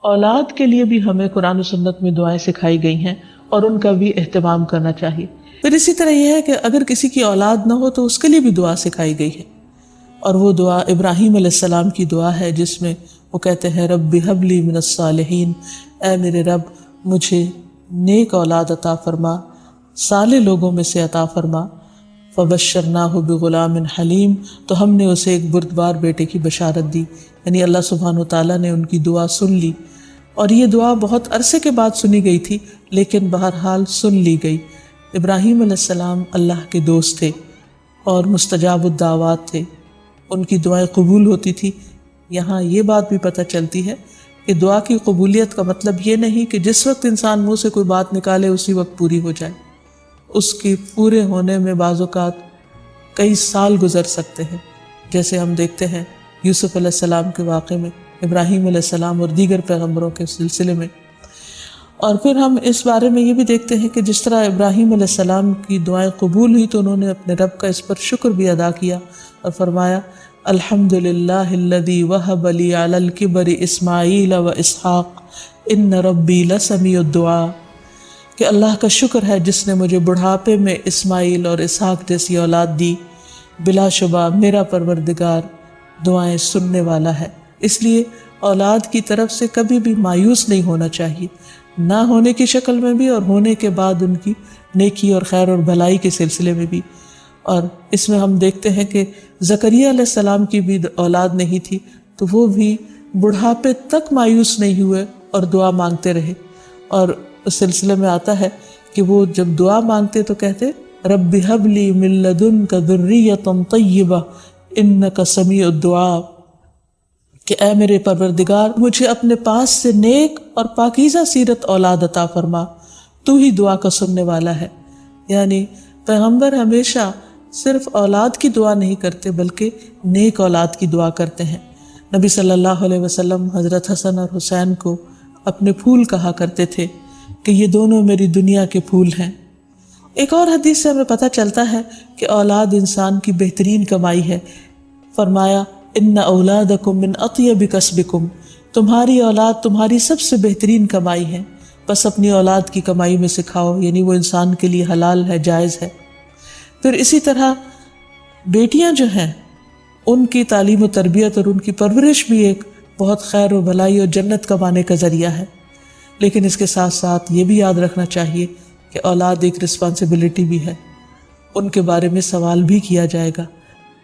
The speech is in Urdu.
اولاد کے لیے بھی ہمیں قرآن و سنت میں دعائیں سکھائی گئی ہیں اور ان کا بھی اہتمام کرنا چاہیے. پھر اسی طرح یہ ہے کہ اگر کسی کی اولاد نہ ہو تو اس کے لیے بھی دعا سکھائی گئی ہے، اور وہ دعا ابراہیم علیہ السلام کی دعا ہے جس میں وہ کہتے ہیں رب ہب لی من الصالحین، اے میرے رب مجھے نیک اولاد عطا فرما، صالح لوگوں میں سے عطا فرما. فبشرناہ بغلام حلیم، تو ہم نے اسے ایک بردبار بیٹے کی بشارت دی. یعنی اللہ سبحانہ وتعالیٰ نے ان کی دعا سن لی، اور یہ دعا بہت عرصے کے بعد سنی گئی تھی لیکن بہرحال سن لی گئی. ابراہیم علیہ السلام اللہ کے دوست تھے اور مستجاب الدعوات تھے، ان کی دعائیں قبول ہوتی تھی. یہاں یہ بات بھی پتہ چلتی ہے کہ دعا کی قبولیت کا مطلب یہ نہیں کہ جس وقت انسان منہ سے کوئی بات نکالے اسی وقت پوری ہو جائے. اس کی پورے ہونے میں بعض اوقات کئی سال گزر سکتے ہیں، جیسے ہم دیکھتے ہیں یوسف علیہ السلام کے واقعے میں، ابراہیم علیہ السلام اور دیگر پیغمبروں کے سلسلے میں. اور پھر ہم اس بارے میں یہ بھی دیکھتے ہیں کہ جس طرح ابراہیم علیہ السلام کی دعائیں قبول ہوئی تو انہوں نے اپنے رب کا اس پر شکر بھی ادا کیا اور فرمایا الحمدللہ الذی وہب لی علی الکبر اسماعیل و اسحاق ان ربی لسمیع الدعاء، کہ اللہ کا شکر ہے جس نے مجھے بڑھاپے میں اسماعیل اور اسحاق جیسی اولاد دی، بلا شبہ میرا پروردگار دعائیں سننے والا ہے. اس لیے اولاد کی طرف سے کبھی بھی مایوس نہیں ہونا چاہیے، نہ ہونے کی شکل میں بھی اور ہونے کے بعد ان کی نیکی اور خیر اور بھلائی کے سلسلے میں بھی. اور اس میں ہم دیکھتے ہیں کہ زکریا علیہ السلام کی بھی اولاد نہیں تھی تو وہ بھی بڑھاپے تک مایوس نہیں ہوئے اور دعا مانگتے رہے. اور اس سلسلے میں آتا ہے کہ وہ جب دعا مانگتے تو کہتے رب ہب لی من لدنک ذریۃ طیبہ انک سمیع الدعاء، کہ اے میرے پروردگار مجھے اپنے پاس سے نیک اور پاکیزہ سیرت اولاد عطا فرما، تو ہی دعا کا سننے والا ہے. یعنی پیغمبر ہمیشہ صرف اولاد کی دعا نہیں کرتے بلکہ نیک اولاد کی دعا کرتے ہیں. نبی صلی اللہ علیہ وسلم حضرت حسن اور حسین کو اپنے پھول کہا کرتے تھے کہ یہ دونوں میری دنیا کے پھول ہیں. ایک اور حدیث سے ہمیں پتہ چلتا ہے کہ اولاد انسان کی بہترین کمائی ہے. فرمایا ان اولادکم من اطیب کسبکم، تمہاری اولاد تمہاری سب سے بہترین کمائی ہے، بس اپنی اولاد کی کمائی میں سے کھاؤ، یعنی وہ انسان کے لیے حلال ہے، جائز ہے. پھر اسی طرح بیٹیاں جو ہیں ان کی تعلیم و تربیت اور ان کی پرورش بھی ایک بہت خیر و بھلائی اور جنت کمانے کا ذریعہ ہے. لیکن اس کے ساتھ ساتھ یہ بھی یاد رکھنا چاہیے کہ اولاد ایک رسپانسبلٹی بھی ہے، ان کے بارے میں سوال بھی کیا جائے گا.